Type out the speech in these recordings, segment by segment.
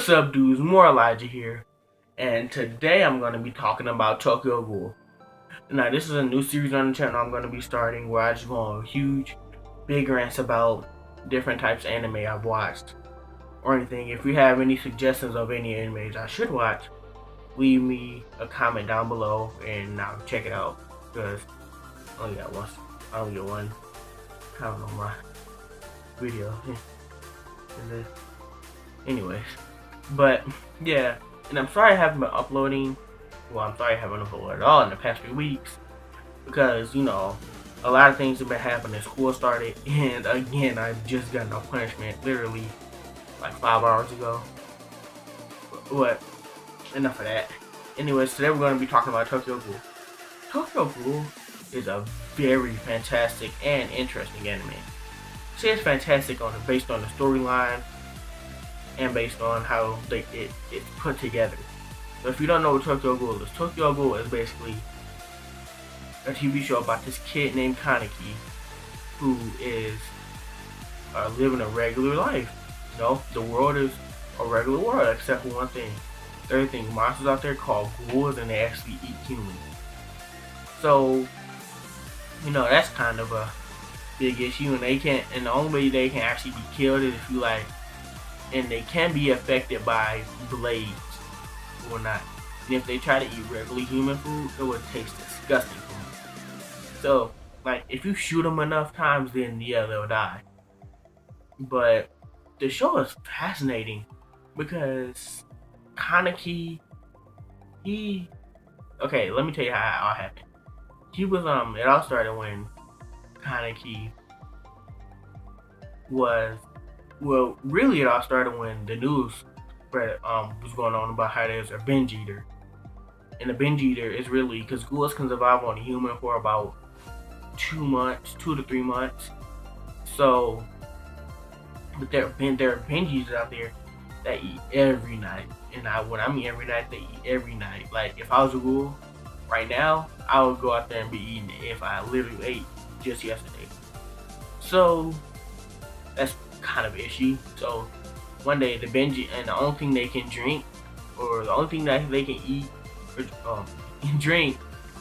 What's up, dudes? More Elijah here, and today I'm going to be talking about Tokyo Ghoul. Now, this is a new series on the channel I'm going to be starting where I just go on huge, big rants about different types of anime I've watched or anything. If you have any suggestions of any animes I should watch, leave me a comment down below and I'll check it out because I only got one. I don't know my video. Anyways. But yeah, and I'm sorry I haven't been uploading. Well, I'm sorry I haven't uploaded at all in the past few weeks because, you know, a lot of things have been happening. School started, and again, I've just gotten no punishment literally like 5 hours ago. But enough of that. Anyways, today we're going to be talking about Tokyo Ghoul. Tokyo Ghoul is a very fantastic and interesting anime. See, it's fantastic based on the storyline and based on how it's put together. So if you don't know what Tokyo Ghoul is basically a TV show about this kid named Kaneki who is living a regular life. You know, the world is a regular world except for one thing. Everything monsters out there called ghouls and they actually eat humans. So, you know, that's kind of a big issue, and the only way they can actually be killed is if you and they can be affected by blades or not. And if they try to eat regular human food, it would taste disgusting for them. So, if you shoot them enough times, then yeah, they'll die. But the show is fascinating because Kaneki, okay, let me tell you how it all happened. It all started when Kaneki really it all started when the news was going on about how there's a binge eater. And the binge eater is really because ghouls can survive on a human for about 2 to 3 months. So, but there are binge eaters out there that eat every night. And when I mean every night, they eat every night. Like, if I was a ghoul right now, I would go out there and be eating it if I literally ate just yesterday. So, that's kind of an issue. So, one day the binge, and the only thing they can drink, or the only thing that they can eat or drink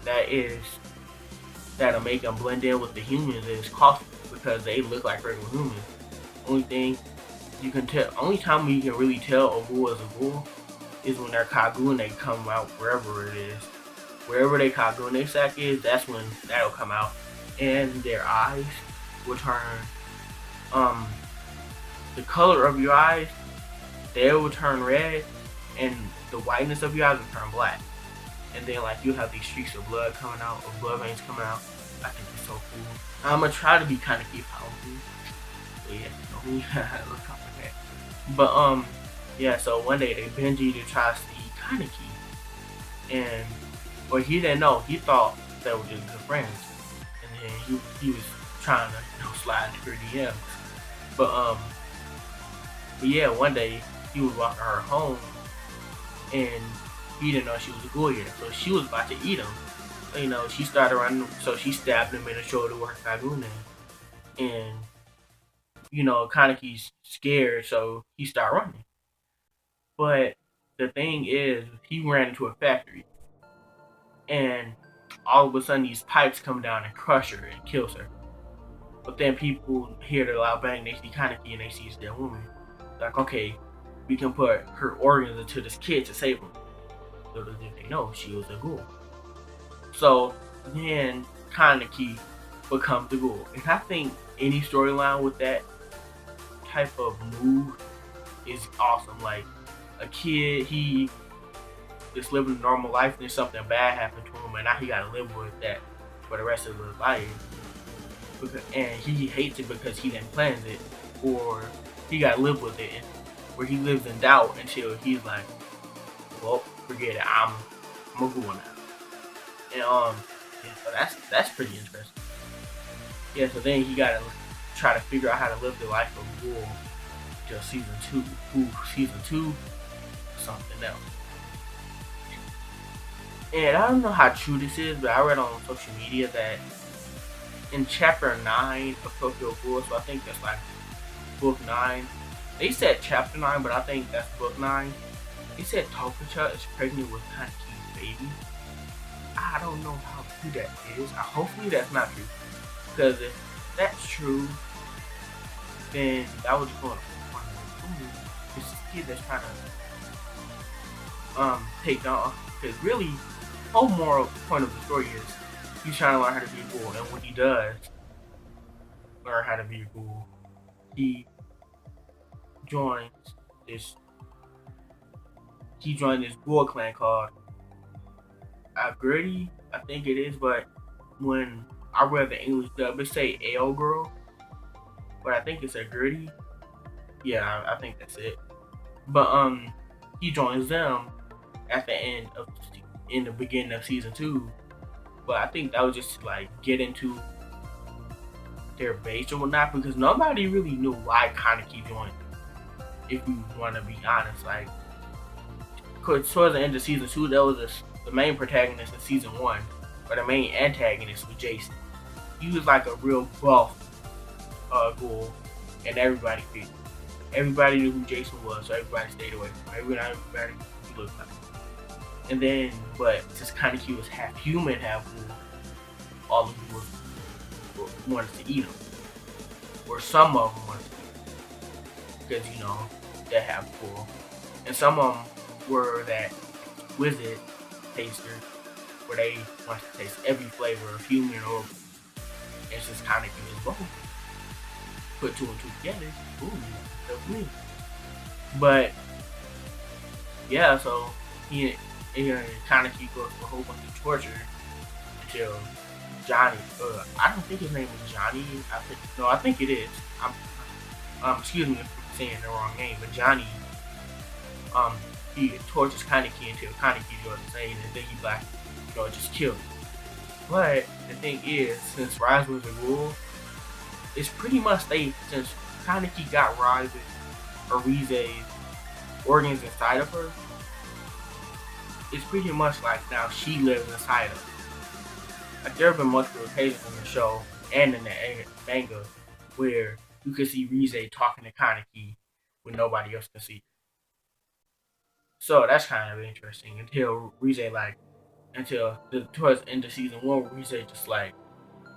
that'll make them blend in with the humans is coffee, because they look like regular humans. Only time you can really tell a ghoul is a ghoul is when they're kagu and they come out wherever it is. Wherever they kagu and their sack is, that's when that'll come out. And their eyes will turn, the color of your eyes, they will turn red, and the whiteness of your eyes will turn black. And then you'll have these streaks of blood coming out, or blood veins coming out. I think it's so cool. I'm gonna try to be kind of powerful. So yeah, let's talk about that. But yeah. So one day the binge eater tries to eat Kaneki, and he didn't know. He thought they were just good friends, and then he was trying to slide into her DMs. But yeah, one day he was walking her home, and he didn't know she was a ghoul yet. So she was about to eat him. You know, she started running, so she stabbed him in the shoulder with her kagu name. And you know, Kaneki's scared, so he started running. But the thing is, he ran into a factory, and all of a sudden these pipes come down and crush her and kills her. But then people hear the loud bang, they see Kaneki and they see it's their woman. Like, okay, we can put her organs into this kid to save him. So they know she was a ghoul. So then Kaneki becomes the ghoul. And I think any storyline with that type of move is awesome. Like, a kid, he is living a normal life and then something bad happened to him, and now he gotta live with that for the rest of his life. And he hates it because he didn't plan it, or he gotta live with it, where he lives in doubt until he's like, well, forget it, I'm a ghoul now. And yeah, so that's pretty interesting. Yeah, so then he gotta try to figure out how to live the life of a ghoul till season 2, something else. And I don't know how true this is, but I read on social media that in chapter 9 of Tokyo Ghoul, so I think that's book 9, They said chapter 9, but I think that's book 9. They said Tokucha is pregnant with Kaneki's baby. I don't know how true that is. Hopefully that's not true. Because if that's true, then that was going to this kid that's trying to take down. Because really, the whole moral point of the story is he's trying to learn how to be a ghoul, and when he does learn how to be a ghoul, he joins this ghoul clan called Gritty, I think it is, but when I read the English dub, it say Ale Girl, but I think it's a Gritty. Yeah, I think that's it. But he joins them at the in the beginning of season 2. But I think that was just to like get into their base or whatnot, because nobody really knew why Kaneki joined. If you want to be honest, like, cause towards the end of season 2, that was the main protagonist in season 1, or the main antagonist was Jason. He was like a real buff ghoul, and everybody knew who Jason was, so everybody stayed away from him. Everybody he looked like. And then, but since Kaneki was half human, half ghoul, all of them wanted to eat him, or some of them wanted to eat him, because you know they have ghoul, and some of them were that wizard taster, where they want to taste every flavor of human or it's just kind of is both. Put 2 and 2 together, ooh, that's me. But yeah, so he kind of goes through a whole bunch of torture until Johnny. I don't think his name is Johnny. I think it is. Excuse me if I'm saying the wrong name, but Johnny. He tortures Kaneki until Kaneki goes insane, and then he just killed him. But the thing is, since Rise was a ghoul, it's pretty much since Kaneki got Rize's organs inside of her, it's pretty much like now she lives inside of her. Like, there have been multiple occasions in the show and in the manga where you can see Rize talking to Kaneki when nobody else can see. So that's kind of interesting until towards the end of season 1, where Rize just like,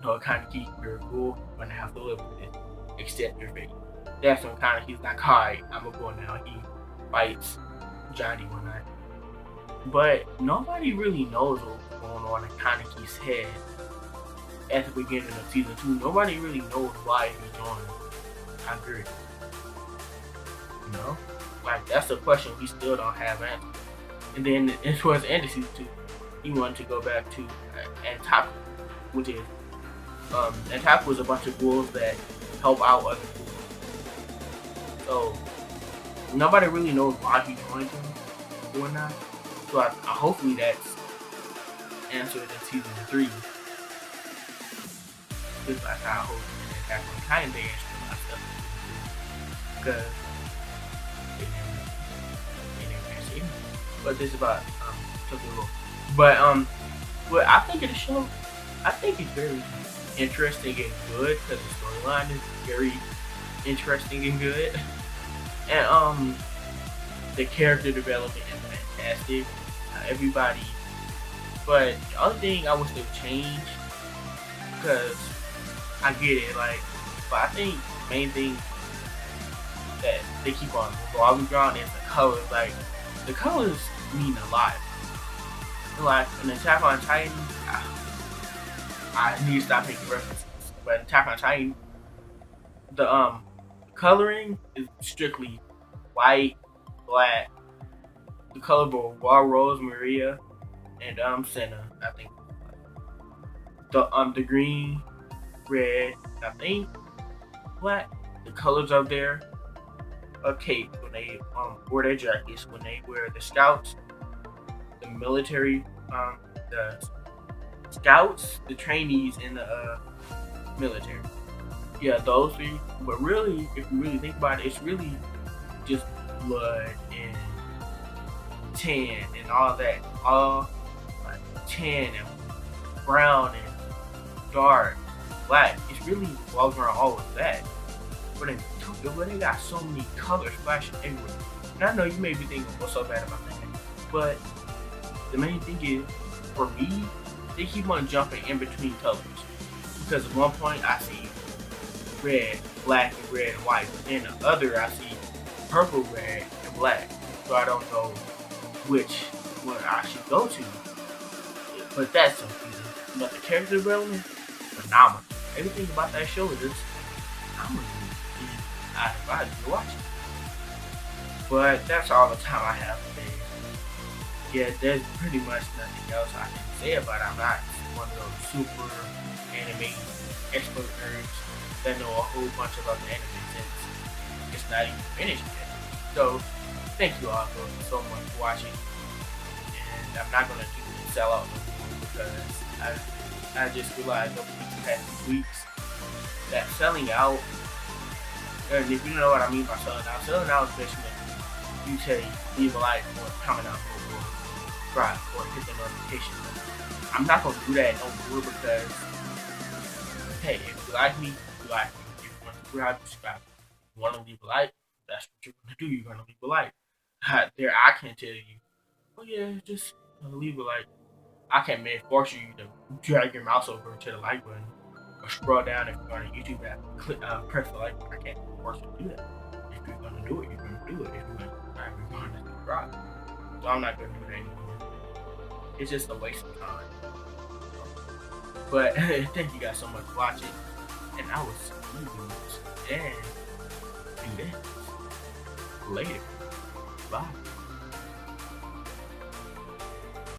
Kaneki, you're a ghoul, you're gonna have to live with it. Accept your fate. That's when Kaneki's like, alright, I'm a ghoul now. He fights Johnny one night. But nobody really knows what's going on in Kaneki's head at the beginning of season 2. Nobody really knows why he joined Aguri. You know? Like, that's a question we still don't have answered. And then towards the end of season 2, he wanted to go back to Antaku, which is Antaku was a bunch of ghouls that help out other ghouls. So nobody really knows why he joined them or not. So hopefully that's answered in season 3. Just like how I hope Attack on Titan they answered a lot of stuff because they never answered anything. But this is about Tokyo Ghoul. But what I think of the show, I think it's very interesting and good because the storyline is very interesting and good, and the character development is fantastic. Everybody, but the only thing I wish they would change, because I get it, like, but I think the main thing that they keep on revolving around is the colors. Like, the colors mean a lot. Like in Attack on Titan, I need to stop making references. But in Attack on Titan, the coloring is strictly white, black. The color of War Rose Maria and Senna, I think. The green, red, I think black. The colors of their cape when they wear their jackets, when they wear the scouts, the military, the scouts, the trainees in the military. Yeah, those three. But really, if you really think about it, it's really just blood and tan and all that, all like tan and brown and dark, black. It's really revolving around all of that. But in Tokyo, but they got so many colors flashing everywhere. And I know you may be thinking, what's so bad about that? But the main thing is, for me, they keep on jumping in between colors. Because at one point I see red, black, and red and white. But then the other I see purple, red, and black. So I don't know which one I should go to. But that's confusing. But the character development, phenomenal. Everything about that show is just phenomenal. I advise you to watch it. But that's all the time I have today. Yeah, there's pretty much nothing else I can say about it. I'm not one of those super anime expert nerds that know a whole bunch about the anime since it's not even finished yet. So, thank you all so much for watching. And I'm not going to do the sellout no more because I just realized over these past 2 weeks that selling out, and if you know what I mean by selling out is basically you say leave a like or comment out or subscribe or hit the notification button. I'm not gonna do that no more because hey, if you like me, you like me. If you want to subscribe. If you want to leave a like, that's what you're gonna do. You're gonna leave a like. There, I can't tell you. Oh yeah, just leave a like. I can't force you to drag your mouse over to the like button or scroll down if you're on a YouTube app. Press the like button. I can't force you to do that. If you're gonna do it, you're gonna do it. If you're gonna subscribe, you're gonna subscribe. So I'm not gonna do that anymore. It's just a waste of time. But thank you guys so much for watching, and I will see you and do this later. Bye.